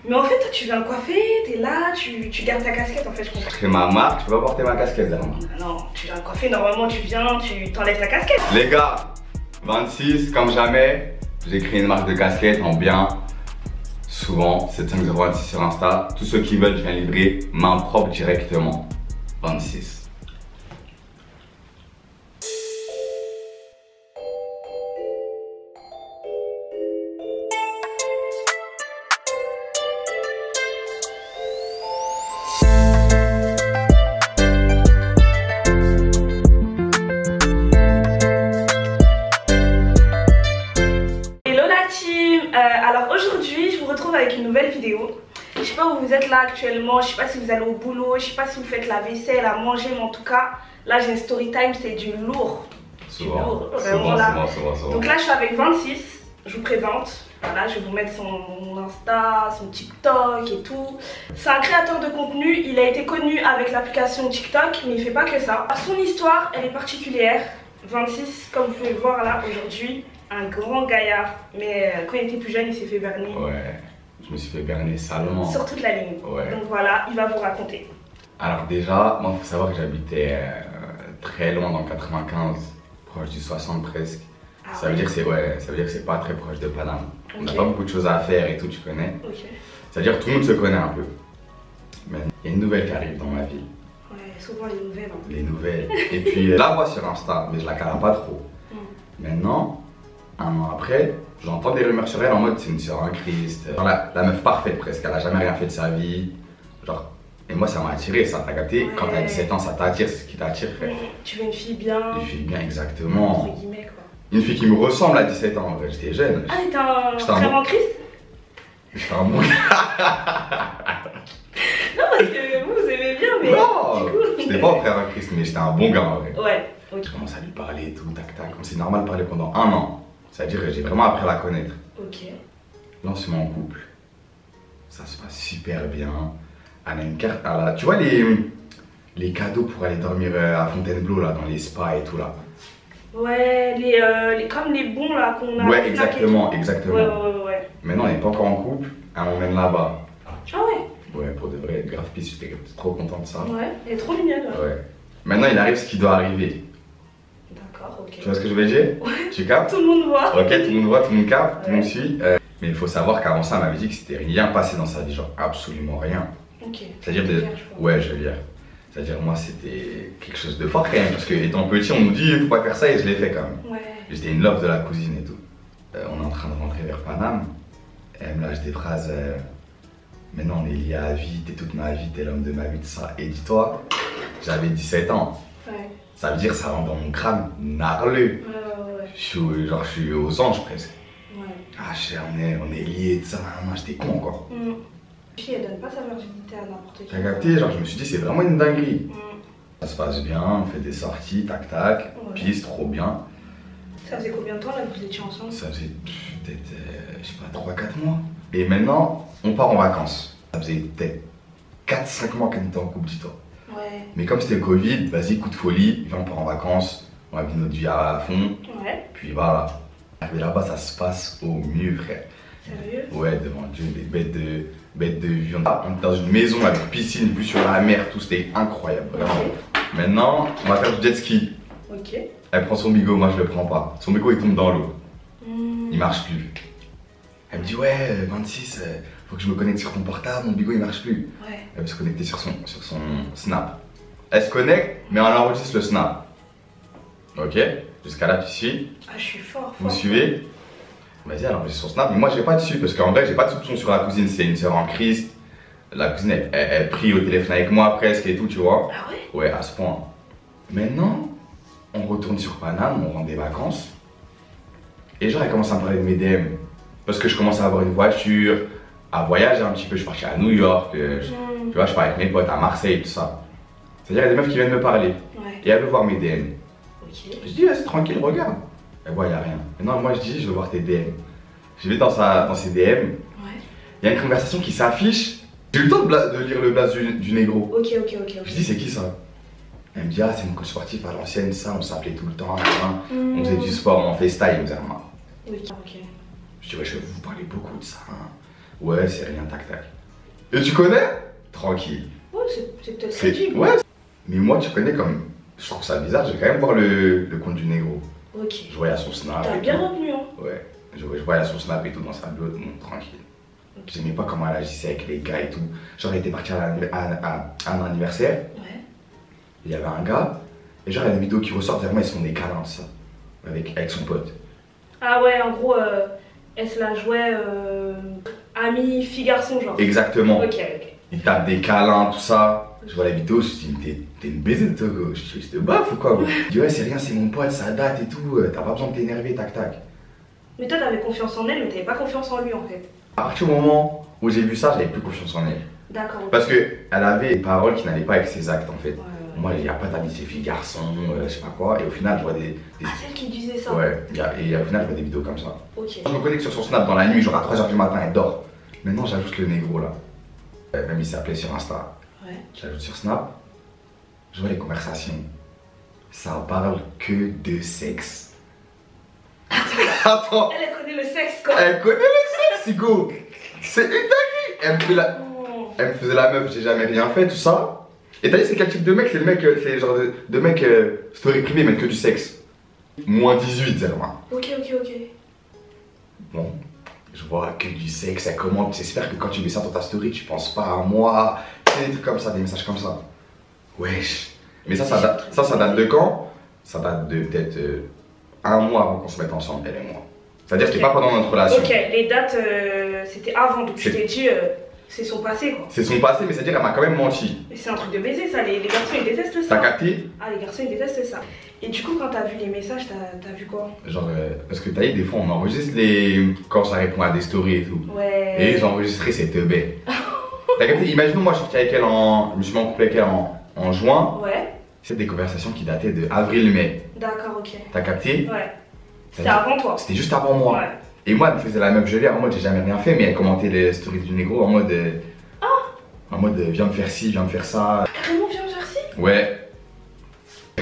Mais en fait, toi, tu viens coiffer, t'es là, tu gardes ta casquette, en fait, je comprends. C'est ma marque, je peux pas porter ma casquette derrière moi. Non, tu viens coiffer, normalement, tu viens, tu t'enlèves ta casquette. Les gars, 26, comme jamais, j'ai créé une marque de casquette en bien. Souvent, 75026 sur Insta. Tous ceux qui veulent, je viens livrer main propre directement. 26. Alors aujourd'hui, je vous retrouve avec une nouvelle vidéo. Je sais pas où vous êtes là actuellement, je sais pas si vous allez au boulot, je sais pas si vous faites la vaisselle, à manger, mais en tout cas, là j'ai une story time, c'est du lourd. Souvent, souvent. Donc là, je suis avec 26, je vous présente. Voilà, je vais vous mettre son Insta, son TikTok et tout. C'est un créateur de contenu, il a été connu avec l'application TikTok, mais il fait pas que ça. Son histoire, elle est particulière. 26, comme vous pouvez le voir là aujourd'hui, un grand gaillard, mais quand il était plus jeune, il s'est fait berner. Ouais, je me suis fait berner salement. Sur toute la ligne. Ouais. Donc voilà, il va vous raconter. Alors déjà, moi, il faut savoir que j'habitais très loin dans le 95, proche du 60 presque. Ah ça veut dire que c'est pas très proche de Paname. Okay. On n'a pas beaucoup de choses à faire et tout, tu connais. Okay. C'est-à-dire que tout le monde se connaît un peu. Mais il y a une nouvelle qui arrive dans ma vie. Ouais, souvent les nouvelles. Hein. Les nouvelles. Et puis, je la vois sur Insta, mais je la cale pas trop. Maintenant, un an après, j'entends des rumeurs sur elle en mode c'est une sœur en Christ. Genre la meuf parfaite presque, elle a jamais rien fait de sa vie. Genre, et moi ça m'a attiré, ça t'a capté. Ouais. Quand t'as 17 ans, ça t'attire, c'est ce qui t'attire, frère. Tu veux une fille bien. Une fille bien, exactement. Entre guillemets, quoi. Une fille qui me ressemble à 17 ans, en vrai, j'étais jeune. Ah, t'es un frère en Christ? J'étais un bon. Non, parce que vous aimez bien, mais. Non, j'étais pas un frère en Christ, mais j'étais un bon gars en vrai. Ouais, ok. Je commence à lui parler et tout, tac tac, comme c'est normal de parler pendant un an. C'est-à-dire que j'ai vraiment appris à la connaître. Ok. Lancement en couple. Ça se passe super bien. Elle a une carte. Tu vois les cadeaux pour aller dormir à Fontainebleau là, dans les spas et tout là. Ouais, comme les bons là qu'on a. Ouais, exactement, exactement. Ouais. Maintenant, on n'est pas encore en couple. Elle m'emmène là-bas. Ah ouais? Ouais, pour de vrai, grave pisse, j'étais trop content de ça. Ouais, elle est trop mignonne. Ouais. Maintenant, il arrive ce qui doit arriver. D'accord, ok. Tu vois ce que je veux dire? Ouais. Tu captes? Tout le monde voit. Ok, tout le monde voit, tout le monde capte, tout le monde Ouais. suit. Mais il faut savoir qu'avant ça, elle m'avait dit que c'était rien passé dans sa vie, genre absolument rien. Ok. C'est-à-dire ouais, je vais lire. C'est-à-dire moi, c'était quelque chose de fort quand même, parce que étant petit, on nous dit il faut pas faire ça et je l'ai fait quand même. Ouais. J'étais une love de la cousine et tout. On est en train de rentrer vers Paname. Elle me lâche des phrases. Maintenant, on est liés à vie, t'es toute ma vie, t'es l'homme de ma vie, tout ça. Et dis-toi, j'avais 17 ans. Ouais. Ça veut dire ça rentre dans mon crâne narleux. Ouais. Je suis aux anges presque. Ouais. Ah, on est liés, tout ça. Moi, j'étais con encore. La fille, elle donne pas sa virginité à n'importe qui. T'as capté? Genre, je me suis dit, c'est vraiment une dinguerie. Ça se passe bien, on fait des sorties, tac tac, Ouais. pisse, trop bien. Ça faisait combien de temps là que vous étiez ensemble? Ça faisait peut-être, je sais pas, 3-4 mois. Et maintenant, on part en vacances. Ça faisait peut-être 4-5 mois qu'on était en couple, dis-toi. Ouais. Mais comme c'était le Covid, vas-y, coup de folie, viens, on part en vacances, on va vivre notre vie à fond. Ouais. Puis voilà. Mais là-bas, ça se passe au mieux, frère. Sérieux? Ouais, devant Dieu, des bêtes de vue. On est dans une maison avec piscine, vue sur la mer, tout, c'était incroyable, vraiment. Maintenant, on va faire du jet ski. Ok. Elle prend son bigot, moi je le prends pas. Son bigot il tombe dans l'eau. Il marche plus. Elle me dit ouais 26, faut que je me connecte sur ton portable, mon bigot il marche plus. Ouais. Elle veut se connecter sur son snap. Elle se connecte, mais elle enregistre le snap. Ok, jusqu'à là tu suis. Ah je suis fort. Vous suivez? Vas-y, elle enregistre son snap, mais moi j'ai pas dessus parce qu'en vrai j'ai pas de soupçon sur la cousine, c'est une sœur en Christ. La cousine elle prie au téléphone avec moi presque et tout, tu vois. Ah ouais? Ouais, à ce point. Maintenant, on retourne sur Paname, on rentre des vacances. Et genre, elle commence à me parler de mes DM. Parce que je commence à avoir une voiture, à voyager un petit peu. Je suis parti à New York, tu vois, je pars avec mes potes à Marseille, tout ça. C'est-à-dire, il y a des meufs qui viennent me parler. Ouais. Et elle veut voir mes DM. Ok. Je dis, vas-y, tranquille, regarde. Elle voit, il n'y a rien. Maintenant, moi, je dis, je veux voir tes DM. Je vais dans ses DM. Ouais. Il y a une conversation qui s'affiche. J'ai eu le temps de lire le blaze du négro. Ok. Je dis, c'est qui ça? Elle me dit, ah, c'est mon coach sportif à l'ancienne, ça, on s'appelait tout le temps, on faisait du sport, on FaceTime, on faisait marre. Ok. Je dis, ouais, vous parlez beaucoup de ça, hein. Ouais, c'est rien, tac tac. Et tu connais? Tranquille. Ouais, c'est peut-être crédible. Ouais. Mais moi, tu connais comme. Je trouve ça bizarre, je vais quand même voir le compte du négro. Ok. Je voyais à son snap. T'as bien retenu, hein? Ouais. Je voyais à son snap et tout dans sa bio, tout le monde tranquille. Okay. J'aimais pas comment elle agissait avec les gars et tout. Genre, elle était partie à un anniversaire. Ouais. Il y avait un gars. Et genre, il y a des vidéos qui ressortent vers moi, ils se font des câlins, ça. Avec son pote. Ah ouais, en gros, elle se la jouait amie, fille, garçon, genre. Exactement. Ok, ok. Il tape des câlins, tout ça. Je vois la vidéo, je me dis, mais t'es une baisée de Togo. Je te baffe ou quoi? Je dis, ouais, c'est rien, c'est mon pote, ça date et tout. T'as pas besoin de t'énerver, tac tac. Mais toi, t'avais confiance en elle, mais t'avais pas confiance en lui en fait. À partir du moment où j'ai vu ça, j'avais plus confiance en elle. D'accord. Okay. Parce qu'elle avait des paroles qui n'allaient pas avec ses actes en fait. Ouais. Moi, il n'y a pas d'amitié fille-garçon, je sais pas quoi. Et au final, je vois des. Ah, celle qui disait ça? Ouais, et au final, je vois des vidéos comme ça. Ok. Je me connecte sur son snap dans la nuit, genre à 3h du matin, elle dort. Maintenant, j'ajoute le négro là. Même il s'appelait sur Insta. Ouais. J'ajoute sur Snap. Je vois les conversations. Ça parle que de sexe. Attends. Elle connaît le sexe quoi. Elle connaît le sexe, Hugo. C'est une dinguerie. Elle me faisait la meuf, j'ai jamais rien fait, tout ça. Et t'as dit, c'est quel type de mec? C'est le mec, c'est le genre de mec story privé, mais que du sexe. Moins 18, Zerma. Ok. Bon, je vois que du sexe, elle commente. J'espère que quand tu mets ça dans ta story, tu penses pas à moi. Des trucs comme ça, des messages comme ça. Wesh. Mais ça date de quand? Ça date de peut-être un mois avant qu'on se mette ensemble, elle et moi. C'est-à-dire que c'était pas pendant notre relation. Ok, les dates, c'était avant, donc je t'ai dit, c'est son passé quoi. C'est son passé, mais c'est-à-dire qu'elle m'a quand même menti. Mais c'est un truc de baiser ça, les garçons ils détestent ça. T'as capté? Ah, les garçons ils détestent ça. Et du coup, quand t'as vu les messages, t'as vu quoi? Genre, parce que t'as dit, des fois on enregistre quand ça répond à des stories et tout. Ouais. Et j'ai enregistré cette bête. T'as capté? Imaginons, moi je suis sorti avec elle je me suis mis en couple avec elle en juin. Ouais. C'est des conversations qui dataient de avril-mai. D'accord, ok. T'as capté? Ouais. C'était avant toi? C'était juste avant moi. Ouais. Et moi, elle me faisait la meuf gelée en mode j'ai jamais rien fait, mais elle commentait les stories du négro en mode. En mode viens me faire ci, viens me faire ça. Carrément, viens me faire ci? Ouais.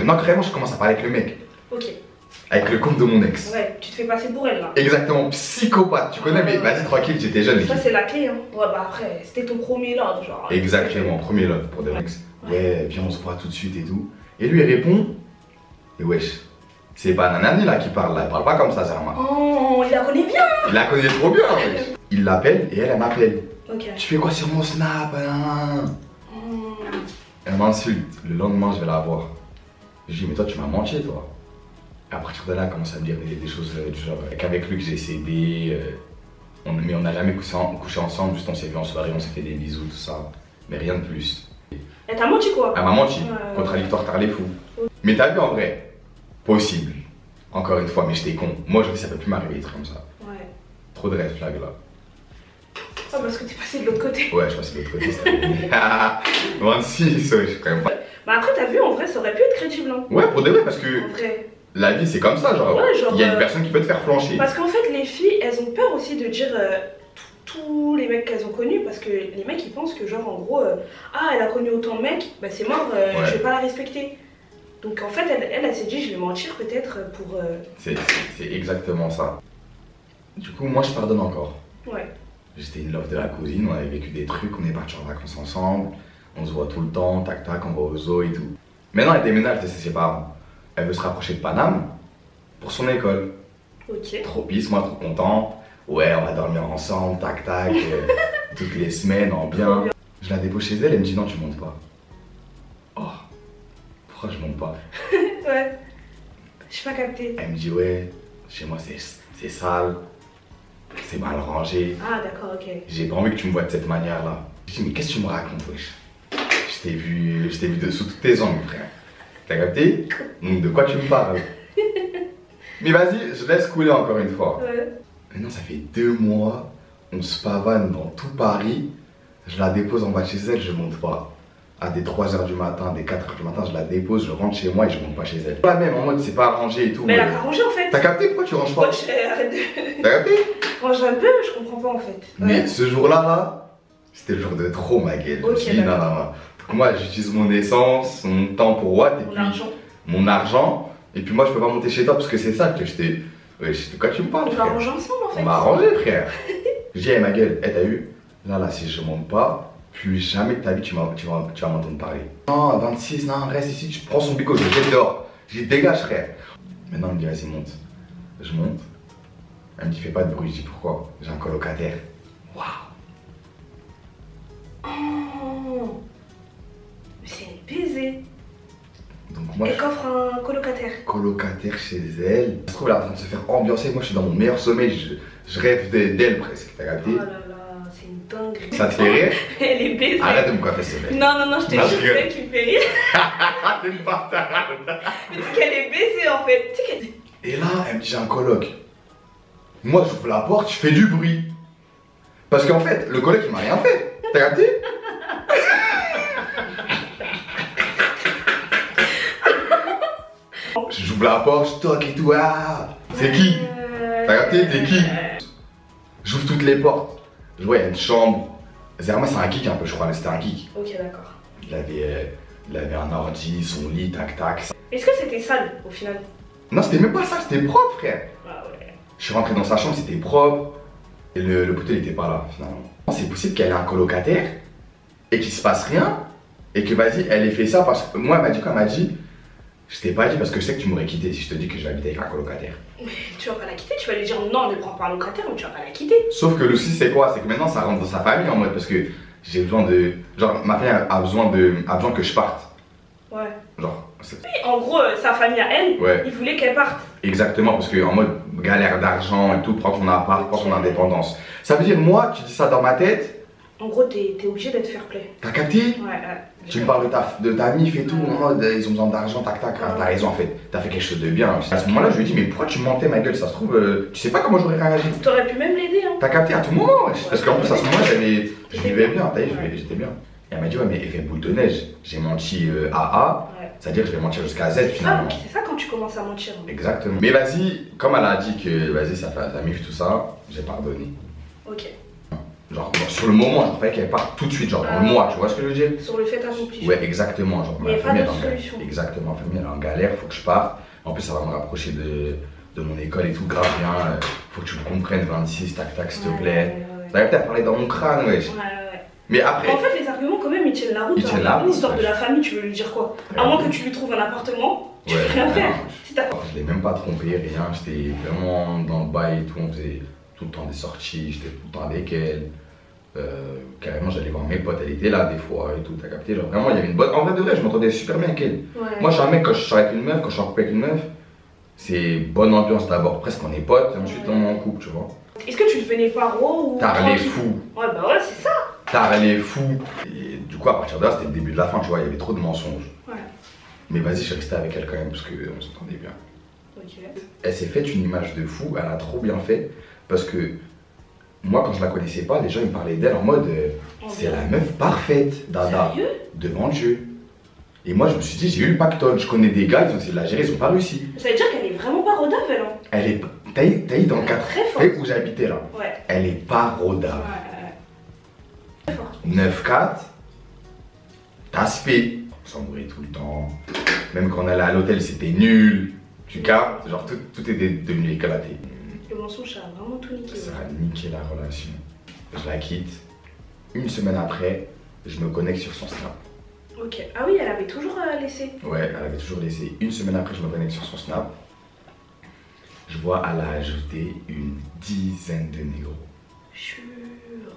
Non, carrément, je commence à parler avec le mec. Ok. Avec le compte de mon ex. Ouais, tu te fais passer pour elle là. Exactement, psychopathe. Tu connais, mais vas-y, tranquille, j'étais jeune. Ça, c'est la clé, hein. Ouais, bah après, c'était ton premier love, genre. Exactement, premier love pour des ex. Ouais, viens, on se voit tout de suite et tout. Et lui, il répond. Et wesh, c'est pas Nanani là qui parle, là. Elle parle pas comme ça, Zerma. Oh, il la connaît bien. Il la connaît trop bien, wesh. Il l'appelle et elle m'appelle. Ok. Tu fais quoi sur mon snap, Elle m'insulte. Le lendemain, je vais la voir. Je dis, mais toi, tu m'as menti, toi. Et à partir de là, elle commence à me dire des choses du genre qu'avec lui que j'ai cédé. Mais on n'a jamais couché ensemble, juste on s'est vu en soirée, on s'est fait des bisous, tout ça. Mais rien de plus. Elle t'a menti quoi? Elle m'a menti. Contradictoire, car les fous. Mais t'as vu en vrai? Possible. Encore une fois, mais j'étais con. Moi, je dis, ça peut plus m'arriver des trucs comme ça. Ouais. Trop de red flag là. Ah, parce que t'es passé de l'autre côté. Ouais, je passais de l'autre côté, c'était 26, ouais, je suis quand même pas. Bah après, t'as vu, en vrai, ça aurait pu être crédible. Hein. Ouais, pour de vrai, parce que En vrai. la vie c'est comme ça, genre. Ouais, genre, il y a une personne qui peut te faire flancher. Parce qu'en fait, les filles, elles ont peur aussi de dire tous les mecs qu'elles ont connus. Parce que les mecs, ils pensent que, genre, en gros, ah, elle a connu autant de mecs, bah c'est mort, je vais pas la respecter. Donc en fait, elle s'est dit, je vais mentir peut-être pour. C'est exactement ça. Du coup, moi je pardonne encore. Ouais. J'étais une love de la cousine, on avait vécu des trucs, on est partis en vacances ensemble, on se voit tout le temps, tac tac, on va au zoo et tout. Maintenant elle déménage de ses parents. Elle veut se rapprocher de Paname pour son école. Ok. Trop pisse, moi trop content. Ouais, on va dormir ensemble, tac tac, toutes les semaines en bien. Je la dépose chez elle, elle me dit non, tu montes pas. Oh, pourquoi je monte pas? Ouais. Je suis pas capté. Elle me dit ouais, chez moi c'est sale. C'est mal rangé. Ah d'accord, ok. J'ai pas envie que tu me vois de cette manière-là. Je dis, mais qu'est-ce que tu me racontes, wesh? Je t'ai vu dessous toutes tes ongles, frère. T'as capté? Donc de quoi tu me parles? Mais vas-y, je laisse couler encore une fois. Ouais. Maintenant, ça fait 2 mois, on se pavane dans tout Paris. Je la dépose en bas de chez elle, je monte pas. À des 3h du matin, des 4h du matin, je la dépose, je rentre chez moi et je monte pas chez elle. Pas même en mode c'est pas arrangé et tout. Mais elle a pas rangé en fait. T'as capté pourquoi tu ranges pas? Arrête de. T'as capté? Range un peu, je comprends pas en fait. Mais ce jour-là, là, c'était le jour de trop, ma gueule. Je me suis dit, non. Donc moi, j'utilise mon essence, mon temps pour what, et Mon puis argent. mon argent. Et puis moi, je peux pas monter chez toi parce que c'est ça que j'étais. Ouais, de quoi tu me parles, On va frère? ranger ensemble en fait. On m'a arrangé, frère. Je dis, hey, ma gueule, hey, t'as vu? Là, si je monte pas, plus jamais de ta vie, tu vas m'entendre parler. Non, 26, non, reste ici, tu prends son bigot, je le jette dehors. Je les dégage, frère. Maintenant, elle me dit, vas-y, monte. Je monte. Elle me dit, fais pas de bruit. Je dis, pourquoi? J'ai un colocataire. Waouh. Oh. C'est une baisée. Donc moi, et qu'offre un colocataire. Colocataire chez elle. Ça se trouve, elle est en train de se faire ambiancer. Moi, je suis dans mon meilleur sommeil. Je rêve d'elle presque. T'as capté? Oh là là, c'est une dinguerie. Ça te fait rire? Elle est baisée. Arrête de me coiffer, ce mec. Non, je t'ai juste fait qui me fait rire. T'es une bâtarde. Mais c'est qu'elle est baisée en fait. Et là, elle me dit, j'ai un coloc. Moi, j'ouvre la porte, je fais du bruit. Parce qu'en fait, le coloc, il m'a rien fait. T'as capté? J'ouvre la porte, je toque et tout. Ah, c'est qui? T'as capté? T'es qui? J'ouvre toutes les portes. Je vois, il y a une chambre. Zerma, c'est un geek un peu, je crois, mais c'était un geek. Ok, d'accord. Il avait un ordi, son lit, tac tac. Est-ce que c'était sale au final? Non, c'était même pas ça, c'était propre, frère. Ah ouais. Je suis rentré dans sa chambre, c'était propre. Et le poteau, il était pas là, finalement. C'est possible qu'elle ait un colocataire et qu'il se passe rien. Et que, vas-y, elle ait fait ça parce que moi, elle m'a dit quoi? Elle m'a dit, je t'ai pas dit parce que je sais que tu m'aurais quitté si je te dis que j'habitais avec un colocataire. Mais tu vas pas la quitter, tu vas lui dire non, ne prends pas un locataire, mais tu vas pas la quitter. Sauf que le souci, c'est quoi? C'est que maintenant, ça rentre dans sa famille en mode parce que j'ai besoin de. Genre, ma famille a besoin que je parte. Ouais. Genre. Oui, en gros, sa famille à elle, Ouais. il voulait qu'elle parte. Exactement, parce que en mode galère d'argent et tout, prends ton appart, prends ton indépendance. Ça veut dire, moi, tu dis ça dans ma tête. En gros, t'es obligé d'être fair play. T'as capté? Ouais. Tu me parles de ta mif et tout, en mode ils ont besoin d'argent, tac tac. T'as raison en fait, t'as fait quelque chose de bien. À ce moment-là, je lui ai dit, mais pourquoi tu mentais, ma gueule? Ça se trouve, tu sais pas comment j'aurais réagi. T'aurais pu même l'aider, hein. T'as capté à tout moment, wesh. Parce qu'en plus, à ce moment-là, je vivais bien, t'as vu, Ouais. j'étais bien. Et elle m'a dit, ouais, mais effet boule de neige, j'ai menti à A, Ouais. c'est-à-dire que je vais mentir jusqu'à Z finalement. C'est ça quand tu commences à mentir. Hein. Exactement. Mais vas-y, comme elle a dit que vas-y, ça fait la mif, tout ça, j'ai pardonné. Ok. Genre, sur le moment, genre, fallait qu'elle parte tout de suite, genre dans le mois, tu vois ce que je veux dire? Sur le fait accompli. Ouais, exactement. Genre, il n'y a pas d'autre solution. Exactement, ma famille elle est en galère, faut que je parte. En plus, ça va me rapprocher de mon école et tout, grave bien. Faut que tu me comprennes, 26, tac tac, s'il te plaît. T'as peut-être parlé dans mon crâne, wesh. Ouais. Mais après. En fait, les arguments, quand même, ils tiennent la route. Ils tiennent la route. L'histoire de la famille, tu veux lui dire quoi? À moins que tu lui trouves un appartement, tu peux rien faire. Je l'ai même pas trompé, rien. J'étais vraiment dans le bail et tout. On faisait tout le temps des sorties, j'étais tout le temps avec elle. Carrément, j'allais voir mes potes, elle était là des fois et tout, t'as capté? Genre vraiment, il y avait une bonne. En vrai de vrai, je m'entendais super bien avec elle. Ouais. Moi, je suis un mec, quand je sors avec une meuf, quand je suis en couple avec une meuf, c'est bonne ambiance d'abord, presque on est potes, et ensuite on est en couple, tu vois. Est-ce que tu devenais paro ou. Tard les fous. Ouais, bah ouais, c'est ça. Tard les fous. Et du coup, à partir de là, c'était le début de la fin, tu vois, il y avait trop de mensonges. Ouais. Mais vas-y, je suis resté avec elle quand même, parce qu'on s'entendait bien. Ok. Elle s'est faite une image de fou, elle a trop bien fait, parce que moi, quand je la connaissais pas, les gens ils me parlaient d'elle en mode c'est la meuf parfaite, Dada, Sérieux? devant Dieu. Et moi, je me suis dit, j'ai eu le pactole, je connais des gars, ils ont essayé de la gérer, ils ont pas réussi. Ça veut dire qu'elle est vraiment pas rodave, elle, hein? Elle est. T'as eu dans le cadre Très forte. où j'habitais là. Ouais. Elle est pas rodave. Ouais. Très forte. 9-4, t'aspect. On s'embrouillait tout le temps. Même quand on allait à l'hôtel, c'était nul. Tu captes? Genre, tout était devenu éclaté. Le mensonge, ça a vraiment tout niqué. Ça a niqué la relation. Je la quitte. Une semaine après, je me connecte sur son Snap. Ok. Ah oui, elle avait toujours laissé. Ouais, elle avait toujours laissé. Une semaine après, je me connecte sur son Snap. Je vois, elle a ajouté une dizaine de négros. Jure.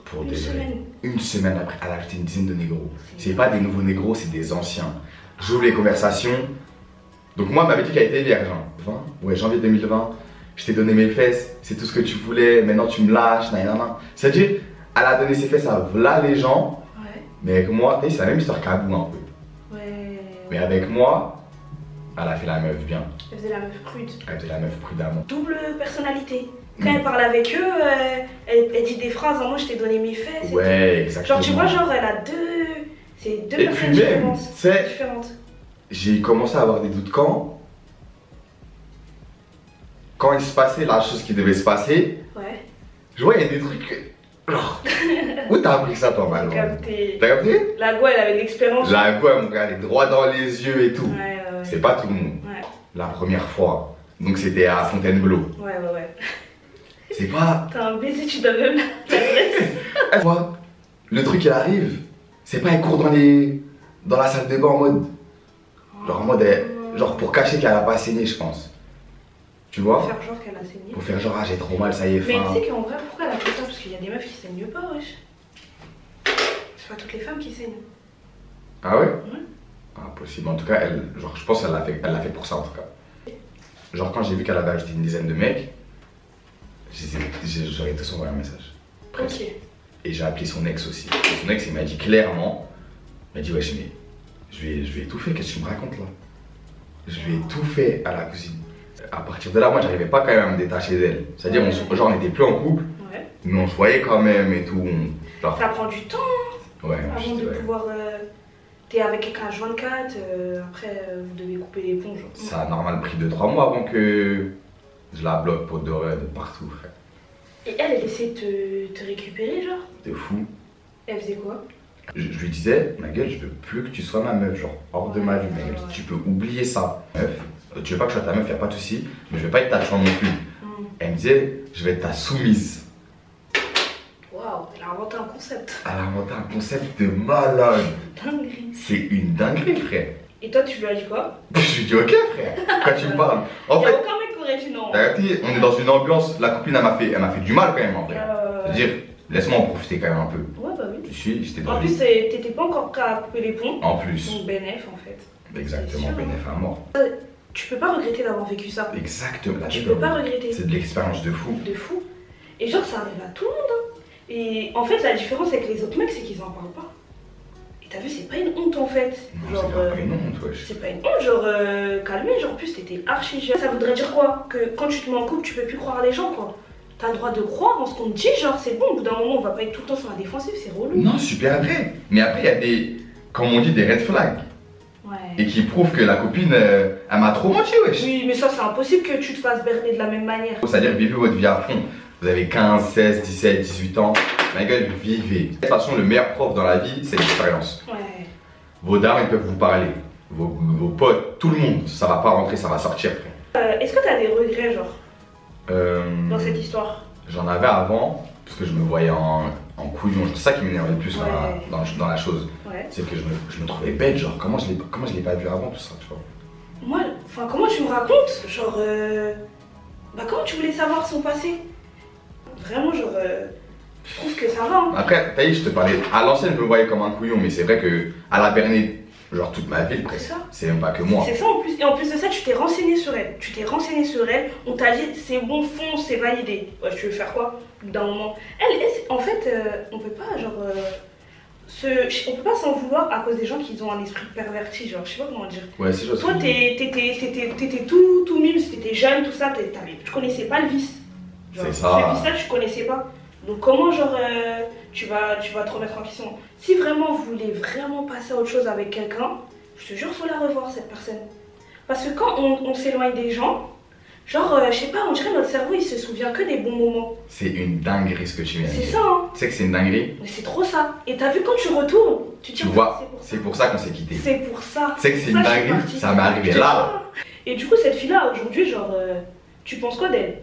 Pour Une des semaine. Une semaine après, elle a ajouté une dizaine de négros. C'est pas des nouveaux négros, c'est des anciens. J'ouvre les conversations. Donc moi, elle m'avait dit qu'elle était vierge. 20 Ouais, janvier 2020. Je t'ai donné mes fesses, c'est tout ce que tu voulais, maintenant tu me lâches, nanana. C'est-à-dire, elle a donné ses fesses à v'là les gens. Ouais. Mais avec moi, c'est la même histoire qu'Abou un peu. Ouais. Mais avec moi, elle a fait la meuf bien. Elle faisait la meuf prude. Elle faisait la meuf prudemment. Double personnalité. Quand elle parle avec eux, elle dit des phrases en moi je t'ai donné mes fesses. Ouais, exactement. Genre tu vois, genre elle a deux. C'est deux Et personnes puis même, différentes. J'ai commencé à avoir des doutes quand il se passait la chose qui devait se passer. Ouais. Je vois, il y a des trucs. Genre. Où t'as appris ça, toi, Manon? T'as capté. T'as capté? La go, elle avait de l'expérience. La go, elle me regardait droit dans les yeux et tout. Ouais. C'est pas tout le monde. Ouais. La première fois. Donc c'était à Fontainebleau. Ouais. C'est pas. T'as un baiser, tu donnes même l'adresse. Quoi? Le truc il arrive, c'est pas elle court dans la salle de bain en mode. Genre en mode. Genre pour cacher qu'elle a pas saigné, je pense. Tu vois? Pour faire genre qu'elle a saigné. Pour faire genre, ah j'ai trop mal, ça y est, Mais fin. tu sais qu'en vrai, pourquoi elle a fait ça? Parce qu'il y a des meufs qui saignent pas, wesh. C'est pas toutes les femmes qui saignent. Ah ouais? Ouais. Ah, possible. En tout cas, elle, genre, je pense qu'elle l'a fait pour ça en tout cas. Genre, quand j'ai vu qu'elle avait ajouté une dizaine de mecs, j'aurais tous envoyé un message. Presque. Ok. Et j'ai appelé son ex aussi. Et son ex, il m'a dit clairement, il m'a dit, wesh, mais je lui ai tout fait, qu'est-ce que tu me racontes là? Je lui ai tout fait à la cousine. À partir de là, moi, j'arrivais pas quand même à me détacher d'elle. C'est-à-dire, genre, on n'était plus en couple, Ouais. mais on se voyait quand même et tout. Genre, Ça prend du temps ouais, avant de pouvoir. T'es avec quelqu'un H24, après vous devez couper les ponts. Genre. Ça a normal pris 2-3 mois avant que je la bloque pour de partout, frère. Et elle essayait de te récupérer, genre? De fou. Elle faisait quoi? Je lui disais, ma gueule, je veux plus que tu sois ma meuf, genre hors de ma vie, ma gueule. Tu peux oublier ça. Meuf, tu veux pas que je sois ta meuf, y a pas de souci, mais je vais pas être ta chambre non plus. Elle me disait, je vais être ta soumise. Waouh, elle a inventé un concept. Elle a inventé un concept de malade. Dinguerie. C'est une dinguerie, frère. Et toi, tu lui as dit quoi? Je lui dis, ok, frère, quand tu me parles. En Y'a fait, aucun mec qui aurait dit non. t'as capté, on est dans une ambiance, la copine, elle m'a fait du mal quand même, en vrai. C'est-à-dire, laisse-moi en profiter quand même un peu. Ouais, bah oui. J'étais dans En plus, t'étais pas encore prêt à couper les ponts. En plus. Donc, bénéf en fait. Exactement, bénéf à mort. Tu peux pas regretter d'avoir vécu ça. Exactement. Tu peux pas regretter. C'est de l'expérience de fou. De fou. Et genre, ça arrive à tout le monde. Hein. Et en fait, la différence avec les autres mecs, c'est qu'ils en parlent pas. Et t'as vu, c'est pas une honte en fait. Non, Genre, c'est pas une honte, wesh. c'est pas une honte, genre calmé, genre en plus t'étais archi jeune. Ça voudrait dire quoi? Que quand tu te mets en couple, tu peux plus croire les gens quoi. T'as le droit de croire en ce qu'on te dit, genre c'est bon, au bout d'un moment on va pas être tout le temps sur la défensive, c'est relou. Non, super vrai. Mais après, il y a des, comme on dit, des red flags. Ouais. Et qui prouvent que la copine, elle m'a trop menti, wesh. Oui, mais ça c'est impossible que tu te fasses berner de la même manière. C'est-à-dire, vivez votre vie à fond. Vous avez 15, 16, 17, 18 ans. Ma gueule, vivez. De toute façon, le meilleur prof dans la vie, c'est l'expérience. Ouais. Vos dames, ils peuvent vous parler. Vos potes, tout le monde. Ça va pas rentrer, ça va sortir, frère. Est-ce que t'as des regrets, genre, dans cette histoire? J'en avais avant, parce que je me voyais en couillon. C'est ça qui m'énervait le plus Ouais. dans la chose. Ouais. C'est que je me trouvais bête, genre comment je l'ai pas vu avant tout ça, tu vois. Moi, enfin, comment tu me racontes? Genre, bah, comment tu voulais savoir son passé? Vraiment, genre, je trouve que ça va. Hein. Après, t'as dit, je te parlais, à l'ancienne, je me voyais comme un couillon, mais c'est vrai que à la Bernay, genre toute ma vie, presque, c'est même pas que moi. C'est ça en plus. Et en plus de ça, tu t'es renseigné sur elle. Tu t'es renseigné sur elle. On t'a dit, c'est bon, fonce, c'est validé. Ouais, tu veux faire quoi? D'un moment. Elle, en fait, on peut pas, genre. On peut pas s'en vouloir à cause des gens qui ont un esprit perverti, genre, je sais pas comment dire. Ouais, c'est juste. Toi, t'étais tout mime, t'étais jeune, tout ça, tu connaissais pas le vice. Genre, c'est ça. Ce vice-là, tu connaissais pas. Donc, comment, genre, tu vas te remettre en question? Si vraiment vous voulez vraiment passer à autre chose avec quelqu'un, je te jure, faut la revoir, cette personne. Parce que quand on s'éloigne des gens, genre, je sais pas, on dirait notre cerveau, il se souvient que des bons moments. C'est une dinguerie ce que tu viens de dire. C'est ça, hein. Tu sais que c'est une dinguerie? Mais c'est trop ça. Et t'as vu quand tu retournes, tu te dis, vois, c'est pour ça qu'on s'est quitté. C'est pour ça. Tu sais que c'est une dinguerie, ça m'est arrivé là. Et du coup, cette fille-là, aujourd'hui, genre, tu penses quoi d'elle?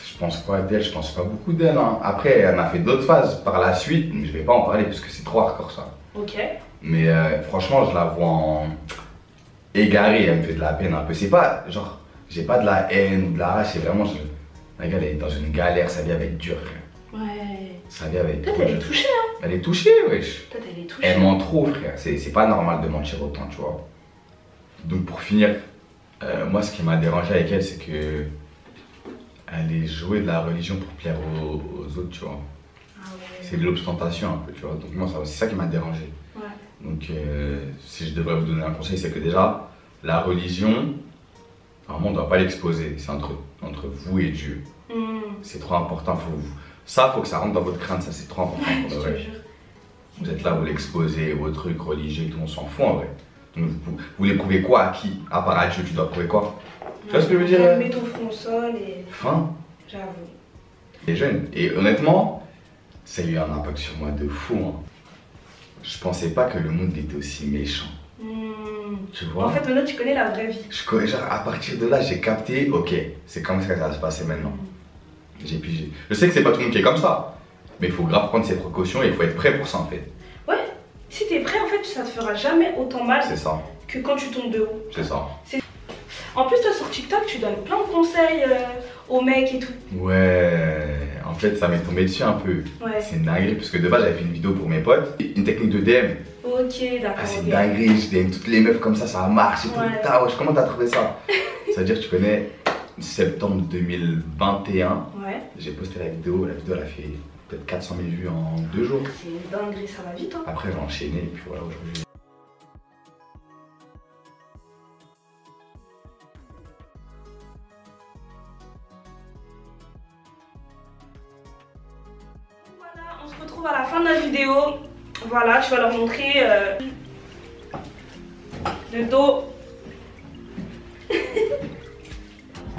Je pense quoi d'elle? Je pense pas beaucoup d'elle. Hein. Après, elle m'a fait d'autres phases par la suite, mais je vais pas en parler parce que c'est trop hardcore ça. Ok. Mais franchement, je la vois en égarée, elle me fait de la peine un peu. C'est pas genre, j'ai pas de la haine, de la rage, c'est vraiment. La gars, elle est dans une galère, sa vie va être dure. Ouais. Sa vie va être Peut-être trop elle est dure. touchée, hein. Elle est touchée, wesh. Peut-être elle est touchée. Elle ment trop, frère. C'est pas normal de mentir autant, tu vois. Donc pour finir, moi ce qui m'a dérangé avec elle, c'est que elle est jouée de la religion pour plaire aux autres, tu vois. Ah ouais. C'est de l'ostentation un peu, tu vois. Donc moi, c'est ça qui m'a dérangé. Ouais. Donc si je devrais vous donner un conseil, c'est que déjà, la religion, vraiment, on ne doit pas l'exposer. C'est entre vous et Dieu. C'est trop important. Faut que ça rentre dans votre crâne, ça c'est trop important. Je te jure. Vous êtes là, vous l'exposez, vos trucs religieux, tout, on s'en fout en vrai. Donc, vous voulez prouver quoi à qui? À part à Dieu, tu dois prouver quoi? Tu vois ce que je veux dire? Mets ton front au sol et. Fin. J'avoue. Les jeunes. Et honnêtement, ça a eu un impact sur moi de fou. Hein. Je pensais pas que le monde était aussi méchant. Tu vois? En fait, maintenant, tu connais la vraie vie. Genre, à partir de là, j'ai capté, ok, c'est comme ça que ça va se passer maintenant. J'ai pigé. Je sais que c'est pas tout le monde qui est comme ça, mais il faut grave prendre ses précautions et il faut être prêt pour ça en fait. Ouais, si t'es prêt en fait, ça te fera jamais autant mal que quand tu tombes de haut. C'est ça. En plus, toi sur TikTok, tu donnes plein de conseils aux mecs et tout. Ouais, en fait, ça m'est tombé dessus un peu. Ouais. C'est une dinguerie, parce que de base, j'avais fait une vidéo pour mes potes, une technique de DM. Ok, d'accord. Ah, c'est une dinguerie, je DM toutes les meufs comme ça marche et tout. Ouais. Comment t'as trouvé ça? Ça veut dire que tu connais septembre 2021. Ouais. J'ai posté la vidéo elle a fait peut-être 400 000 vues en 2 jours. C'est une dinguerie, ça va vite hein. Après, j'ai enchaîné et puis voilà, aujourd'hui. On se retrouve à la fin de la vidéo. Voilà, tu vas leur montrer le dos.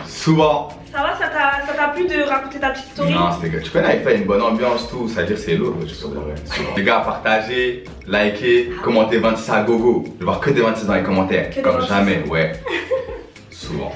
Souvent. Ça va, ça t'a plu de raconter ta petite story? Non, c'était que tu connais avec toi une bonne ambiance, tout. Ça veut dire c'est lourd. Les gars, partagez, likez, commentez 26 à gogo. Je vais voir que des 26 dans les commentaires. Comme jamais, ouais. Souvent.